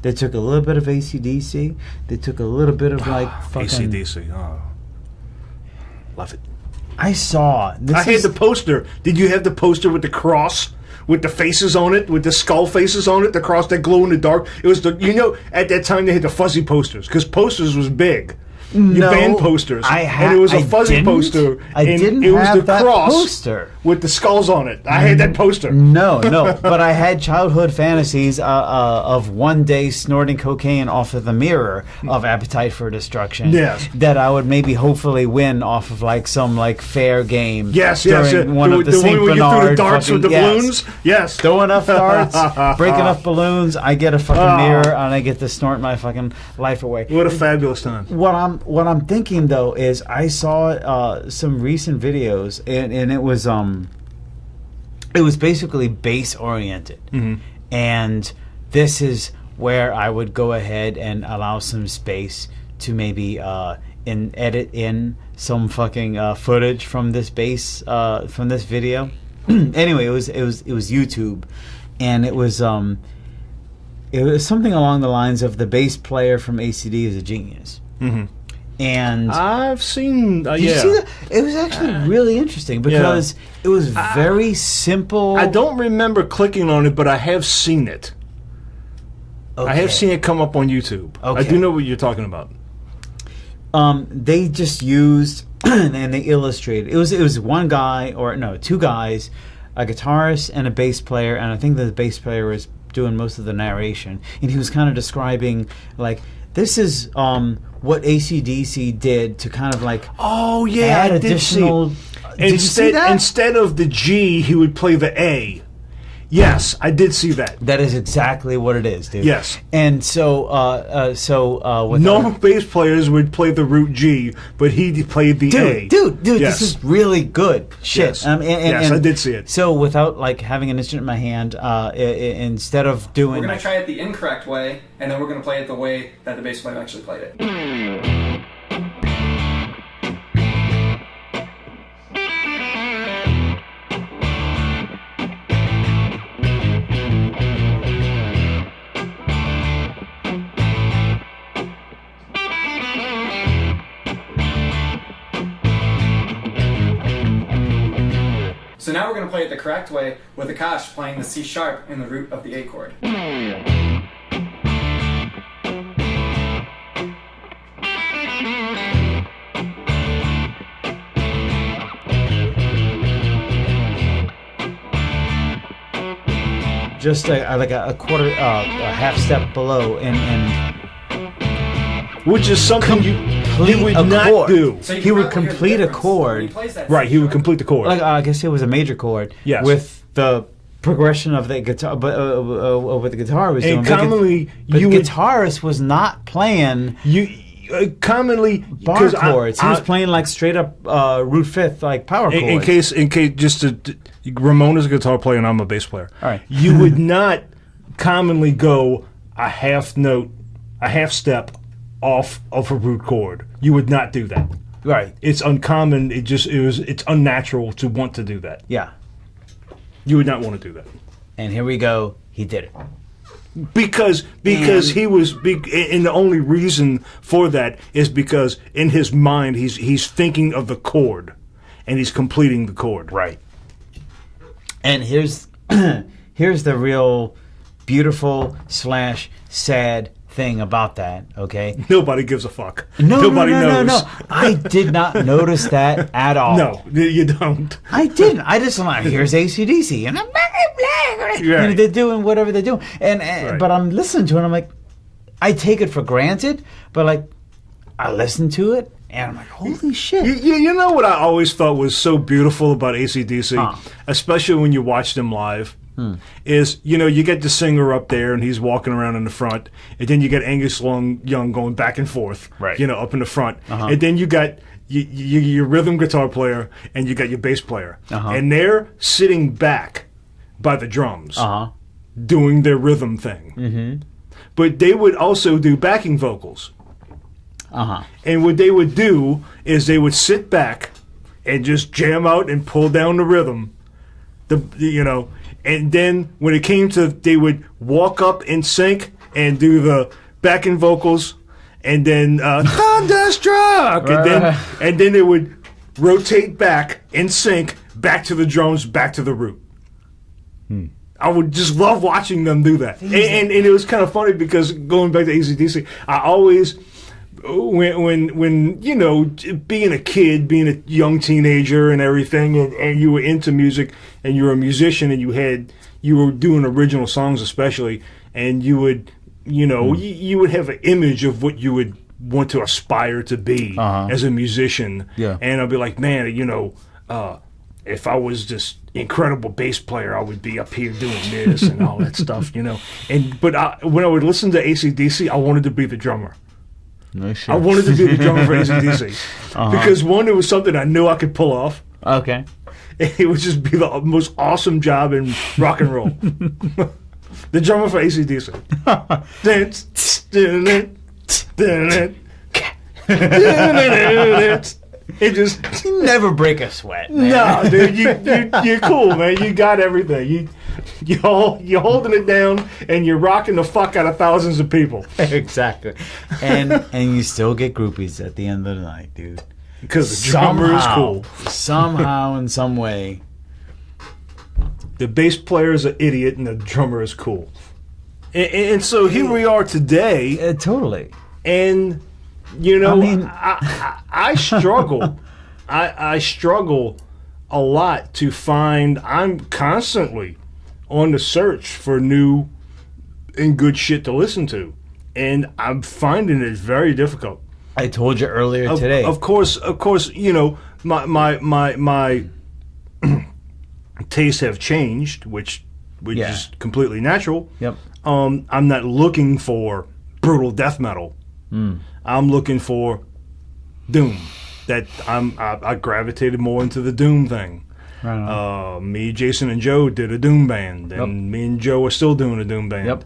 they took a little bit of AC/DC, they took a little bit of fucking AC/DC. Oh. Love it. I saw. I had the poster. Did you have the poster with the cross? With the faces on it, with the skull faces on it, the cross that glow in the dark. It was at that time they had the fuzzy posters because posters was big. No, band posters, and it was a fuzzy poster. I didn't it was have the that cross poster with the skulls on it. I had that poster. No, but I had childhood fantasies of one day snorting cocaine off of the mirror of Appetite for Destruction. Yes. That I would maybe hopefully win off of some fair game. Yes. During one of the one St. where you threw Bernard the darts with the balloons. Yes. Throw enough darts, break enough balloons, I get a fucking mirror, and I get to snort my fucking life away. What a fabulous time. What I'm thinking though is I saw some recent videos and it was basically bass oriented, and this is where I would go ahead and allow some space to maybe edit in some fucking footage from this bass from this video. Anyway, it was YouTube, and it was something along the lines of the bass player from ACD is a genius. And I've seen. did you see that? It was actually really interesting because it was very simple. I don't remember clicking on it, but I have seen it. Okay. I have seen it come up on YouTube. Okay. I do know what you're talking about. They just used and they illustrated. It was one guy two guys, a guitarist and a bass player, and I think the bass player was doing most of the narration, and he was kind of describing this is what AC/DC did to kind of add additional. Did you see that? Instead of the G, he would play the A. Yes, I did see that. That is exactly what it is, dude. Yes. And so with normal bass players would play the root G, but he played the A. Dude, Yes. this is really good shit. Yes. Yes, I did see it. So without having an instrument in my hand, instead of doing, we're gonna try it the incorrect way, and then we're gonna play it the way that the bass player actually played it. So now we're going to play it the correct way with Akash playing the C sharp in the root of the A chord. just a quarter, a half step below, and which is something complete would a not chord. do. So you He can would probably hear the complete a difference. When chord. he plays that Right, C he would sharp, complete the chord. Like I guess it was a major chord. Yes. With the progression of the guitar, but what the guitar was doing. And But commonly, but you the would guitarist was not playing commonly bar 'cause chords. He was playing like straight up root fifth, like power chords. in case, just Ramon is a guitar player and I'm a bass player. All right. You would not commonly go a half note, a half step off of a root chord. You would not do that. Right. It's uncommon. It's unnatural to want to do that. Yeah. You would not want to do that. And here we go. He did it. Because he was big, and the only reason for that is because in his mind he's thinking of the chord, and he's completing the chord. Right. And here's here's the real beautiful / sad thing about that. Okay. Nobody gives a fuck. No, Nobody knows. No. I did not notice that at all. No, you don't. I didn't. I just like, here's AC/DC, and I'm you know, they're doing whatever they're doing, and Right. but I'm listening to it. And I'm like, I take it for granted, but like, I listen to it, and I'm like, holy shit! You know what I always thought was so beautiful about AC/DC, Huh. especially when you watch them live, is, you get the singer up there and he's walking around in the front, and then you get Angus Young going back and forth, Right. Up in the front, and then you got your rhythm guitar player and you got your bass player, and they're sitting back by the drums, doing their rhythm thing. But they would also do backing vocals. And what they would do is they would sit back and just jam out and pull down the rhythm. And then when it came to, they would walk up in sync and do the backing vocals, and then Thunderstruck, and then they would rotate back in sync, back to the drums, back to the root. I would just love watching them do that, and it was kind of funny because going back to AC/DC, I always. When being a kid, being a young teenager and everything, and you were into music and you were a musician and you were doing original songs especially, and you would you would have an image of what you would want to aspire to be as a musician. Yeah. And I'd be like, man, if I was this incredible bass player, I would be up here doing this and all that stuff, But when I would listen to AC/DC, I wanted to be the drummer. No shit. I wanted to be the drummer for AC/DC because one, it was something I knew I could pull off. Okay. It would just be the most awesome job in rock and roll. The drummer for AC/DC. It just You never break a sweat, man. no, dude. You're cool, man. You got everything. You're holding it down and you're rocking the fuck out of thousands of people Exactly. And you still get groupies at the end of the night, dude. because the drummer is cool. Somehow, in some way. The bass player is an idiot and the drummer is cool. And so here we are today, Totally. and I mean- I struggle. I struggle a lot to find. I'm constantly on the search for new and good shit to listen to, and I'm finding it very difficult. I told you earlier today. Of course, my tastes have changed, which Yeah. is completely natural. Yep. I'm not looking for brutal death metal. I'm looking for doom. I gravitated more into the doom thing. Right on. Me, Jason, and Joe did a doom band, and me and Joe are still doing a doom band. Yep.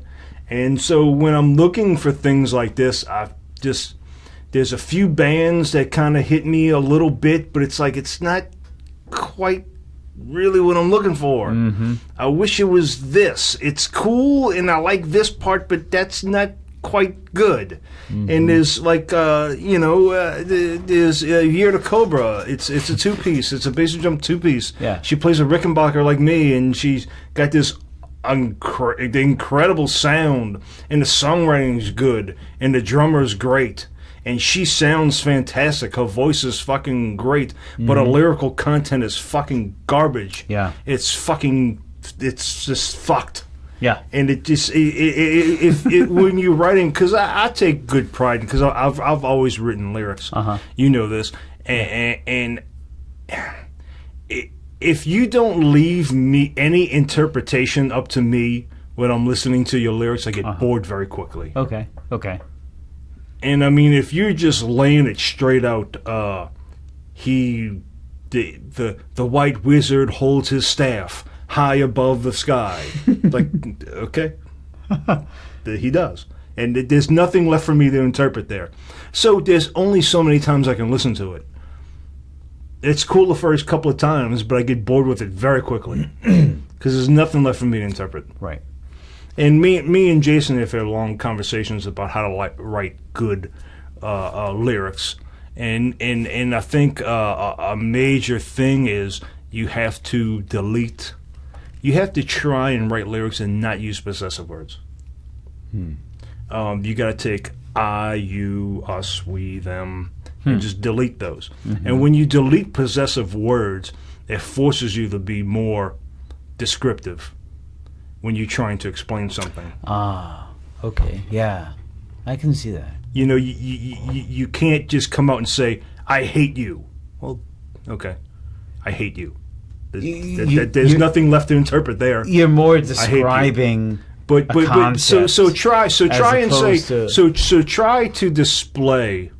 And so when I'm looking for things like this, there's a few bands that kind of hit me a little bit, but it's like it's not quite really what I'm looking for. I wish it was this. It's cool, and I like this part, but that's not quite good. And there's like there's Year to Cobra. It's a two-piece. It's a bass and drum two-piece. Yeah. She plays a Rickenbacker like me, and she's got this incredible sound, and the songwriting's good, and the drummer's great. And she sounds fantastic. Her voice is fucking great, but her lyrical content is fucking garbage. Yeah. It's just fucked. Yeah. And it just when you're writing, because I take good pride because I've always written lyrics. You know this, and if you don't leave me any interpretation up to me when I'm listening to your lyrics, I get bored very quickly. Okay. And I mean, if you're just laying it straight out, the white wizard holds his staff high above the sky. Like, okay, he does, and there's nothing left for me to interpret there. So there's only so many times I can listen to it. It's cool the first couple of times, but I get bored with it very quickly because there's nothing left for me to interpret. Right. And me and Jason have had long conversations about how to write good lyrics, and I think a major thing is you have to delete. You have to try and write lyrics and not use possessive words. You got to take I, you, us, we, them, and just delete those. And when you delete possessive words, it forces you to be more descriptive when you're trying to explain something. Okay, yeah, I can see that. You know, you can't just come out and say, I hate you. Well, okay, I hate you. There's nothing left to interpret there. You're more describing but concept try and say so try to display.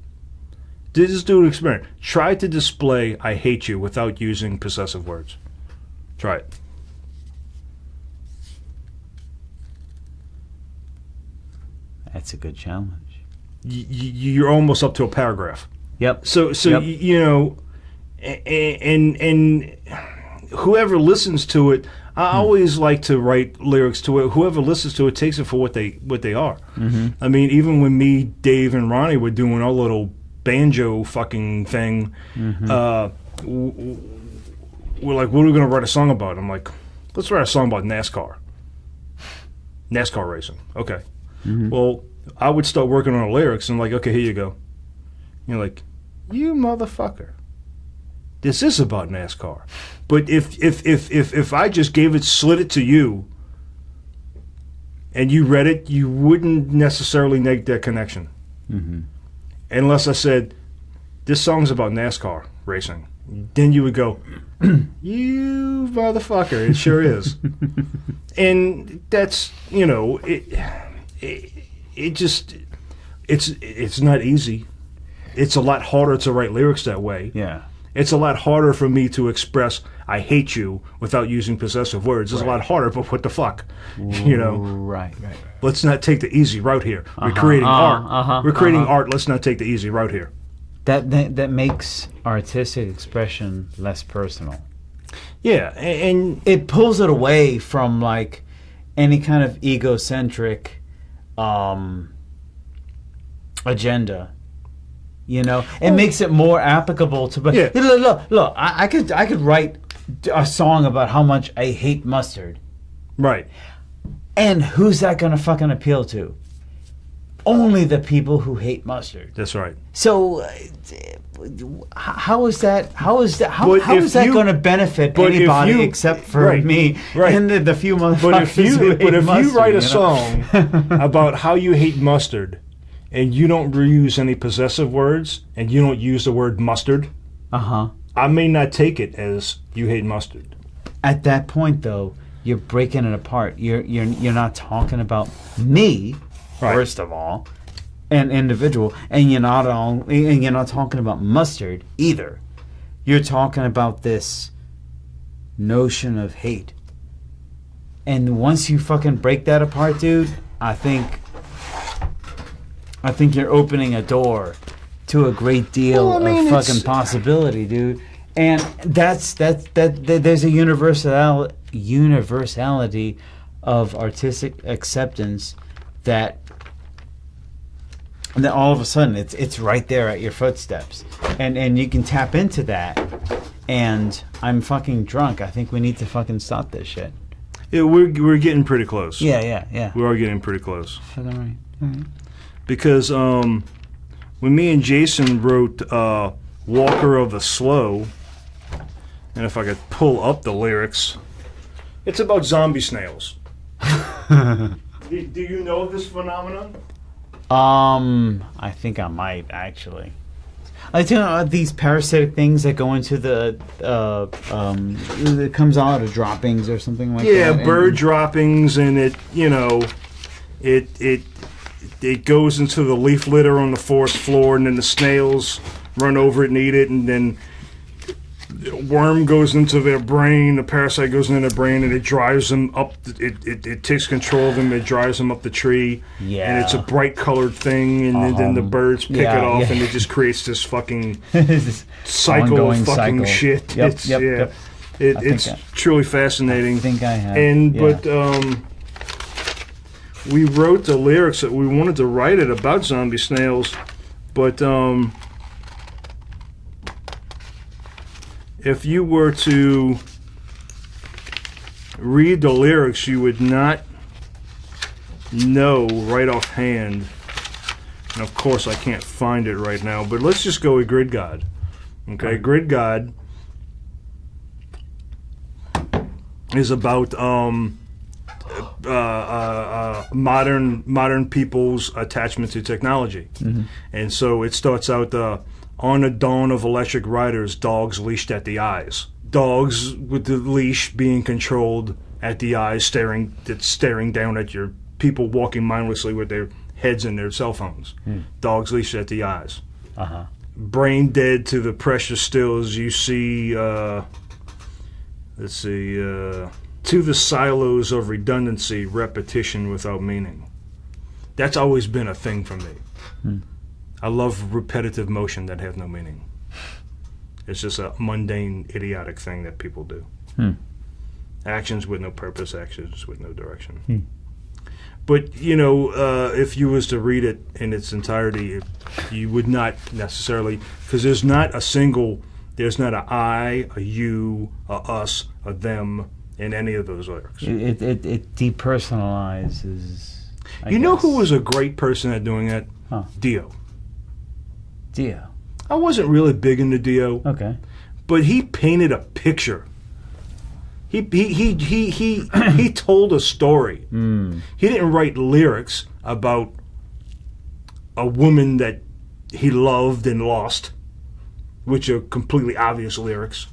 Just do an experiment. Try to display I hate you without using possessive words. Try it. That's a good challenge. You're almost up to a paragraph. Yep. So you know, and whoever listens to it, I always like to write lyrics to it. Whoever listens to it takes it for what they are. I mean, even when me, Dave, and Ronnie were doing our little banjo fucking thing, we're like, what are we going to write a song about? I'm like, let's write a song about NASCAR racing. Okay. Well, I would start working on the lyrics and like, okay, here you go. You're like, you motherfucker. This is about NASCAR. But if I just slid it to you and you read it, you wouldn't necessarily make that connection. Unless I said, this song's about NASCAR racing. Then you would go, you motherfucker, it sure is. And that's, you know, it's not easy. It's a lot harder to write lyrics that way. Yeah. It's a lot harder for me to express I hate you without using possessive words. It's a lot harder, but what the fuck? You know? Right. Let's not take the easy route here. We're creating art. We're creating art. Let's not take the easy route here. That makes artistic expression less personal. Yeah, and it pulls it away from like any kind of egocentric agenda. You know, it makes it more applicable to. But yeah. Look, I could write a song about how much I hate mustard. Right. And who's that going to fucking appeal to? Only the people who hate mustard. That's right. So, how is that going to benefit anybody except for me and the few motherfuckers But if you write a song about how you hate mustard, and you don't reuse any possessive words, and you don't use the word mustard, I may not take it as you hate mustard. At that point, though, you're breaking it apart. You're not talking about me, first of all, an individual, and you're not talking about mustard either. You're talking about this notion of hate. And once you fucking break that apart, dude, I think you're opening a door to a great deal of fucking possibility, dude. And that's there's a universality of artistic acceptance that all of a sudden it's right there at your footsteps, and you can tap into that. And I'm fucking drunk. I think we need to fucking stop this shit. Yeah, we're getting pretty close. Yeah. We are getting pretty close. Fucking right. All right. Because when me and Jason wrote Walker of the Slow, and if I could pull up the lyrics, it's about zombie snails. Do you know this phenomenon? I think I might actually. I tell you these parasitic things that go into the it comes out of droppings or something like that. Yeah, bird droppings, and it goes into the leaf litter on the forest floor, and then the snails run over it and eat it, and then a worm goes into their brain, the parasite goes into their brain, and it drives them up. It takes control of them. It drives them up the tree. Yeah. And it's a bright colored thing, and then the birds pick it off, and it just creates this fucking cycle of fucking shit. Yep, It's yep. it's truly fascinating. I think I have. But we wrote the lyrics that we wanted to write it about zombie snails, but if you were to read the lyrics, you would not know right offhand. And of course, I can't find it right now, but let's just go with Grid God. Okay, Grid God is about modern people's attachment to technology. And so it starts out on the dawn of electric riders, dogs leashed at the eyes. Dogs with the leash being controlled at the eyes, staring down at your people walking mindlessly with their heads in their cell phones. Dogs leashed at the eyes. Brain dead to the precious stills. You see, to the silos of redundancy, repetition without meaning. That's always been a thing for me. I love repetitive motion that has no meaning. It's just a mundane, idiotic thing that people do. Actions with no purpose, actions with no direction. But, if you was to read it in its entirety, you would not necessarily, because there's not an I, a you, a us, a them in any of those lyrics. It depersonalizes. I You know guess. who was a great person at doing that? Huh. Dio. Dio. I wasn't really big into Dio, Okay. but he painted a picture. He told a story. He didn't write lyrics about a woman that he loved and lost, which are completely obvious lyrics.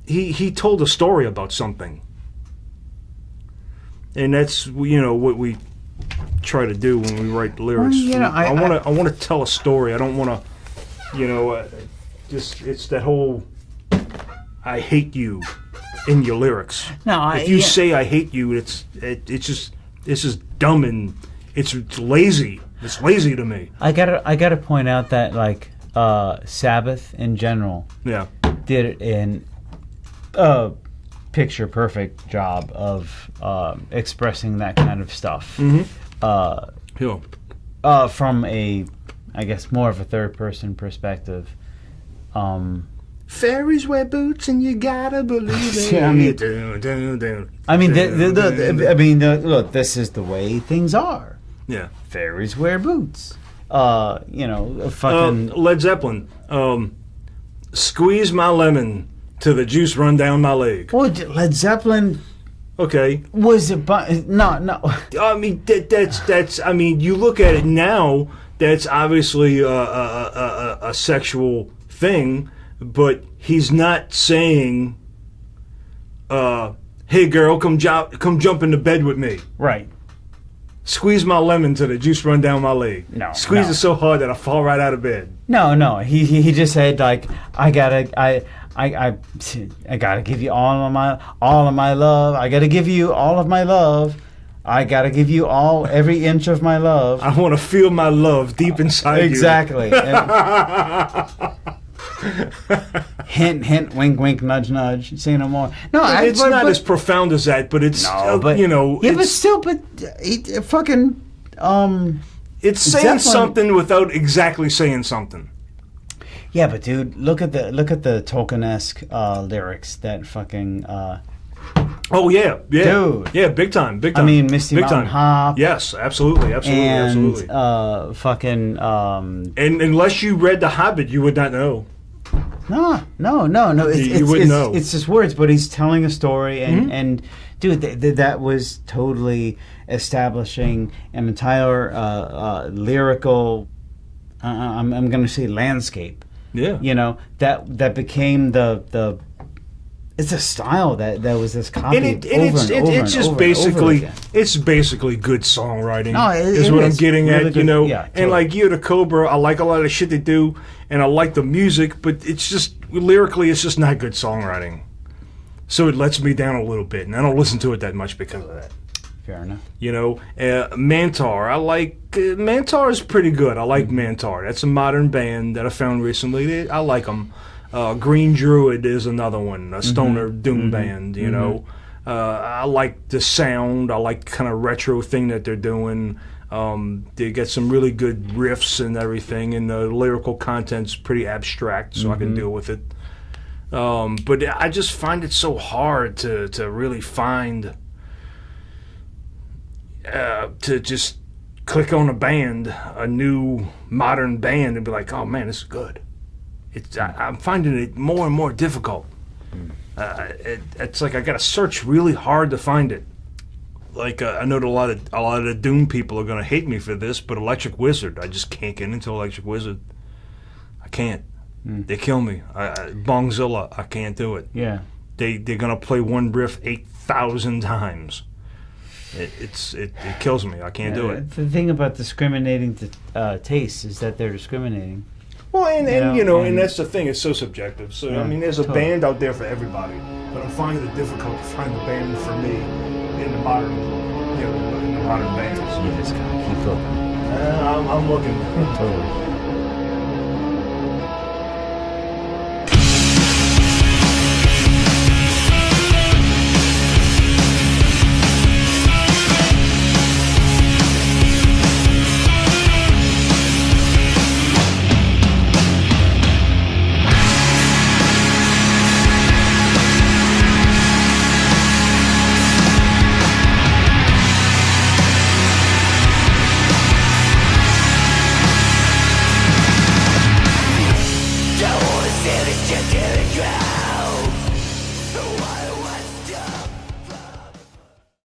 He told a story about something, and that's what we try to do when we write lyrics. Well, I want to tell a story. I don't want to, it's that whole I hate you in your lyrics. No, if you say I hate you, it's just dumb and it's lazy. It's lazy to me. I gotta point out that Sabbath in general Yeah. did an picture perfect job of expressing that kind of stuff. Yeah. From a, I guess, more of a third person perspective. Fairies wear boots and you gotta believe it. I mean- Look, this is the way things are. Yeah. Fairies wear boots. Fucking. Led Zeppelin. Squeeze my lemon till the juice run down my leg. Well, Led Zeppelin Okay. was no. I mean, that's. I mean, you look at it now. That's obviously a sexual thing, but he's not saying, "Hey, girl, come jump into bed with me." Right. Squeeze my lemon till the juice run down my leg. No, Squeeze no. it so hard that I fall right out of bed. No. He just said I gotta give you all of my love. I gotta give you all of my love. I gotta give you every inch of my love. I want to feel my love deep inside Exactly. Hint, hint, wink, wink, nudge, nudge. Say no more. No, you. It's not as profound as that, but it's Yeah, but it's, still, fucking. it's saying Zeppelin- something without exactly saying something. Yeah, but dude, look at the Tolkien-esque lyrics that fucking. Oh yeah, Dude. yeah, big time. I mean, Misty big Mountain time. Hop. Yes, absolutely, And absolutely. fucking. And unless you read The Hobbit, you would not know. No. You wouldn't know. It's just words, but he's telling a story, and dude, that was totally establishing an entire lyrical. I'm going to say landscape. Yeah. You know, that became the. It's a style that was this copied it's just basically again. it's basically good songwriting. No, is it what I'm is getting really at, good. you know. Yeah, And totally. like you, the Cobra, I like a lot of the shit they do, and I like the music, but it's just lyrically, it's just not good songwriting. So it lets me down a little bit, and I don't listen to it that much because of that. Fair enough. You know, Mantar. I like Mantar is pretty good. I like Mantar. That's a modern band that I found recently. I like them. Green Druid is another one, a stoner doom band. You know, I like the sound. I like kind of retro thing that they're doing. They get some really good riffs and everything, and the lyrical content's pretty abstract, so I can deal with it. But I just find it so hard to really find. To just click on a new modern band, and be like, oh man, this is good. I'm finding it more and more difficult. It's like I got to search really hard to find it. Like I know that a lot of the Doom people are going to hate me for this, but Electric Wizard, I just can't get into Electric Wizard. I can't. They kill me. Bongzilla, I can't do it. Yeah. They're going to play one riff 8,000 times. It kills me. I can't do it. The thing about discriminating taste is that they're discriminating. Well, and and that's the thing. It's so subjective. So Yeah, I mean, there's a totally. band out there for everybody, but I'm finding it difficult to find a band for me in the modern, in the modern bands. You just gotta keep looking. I'm looking. Totally.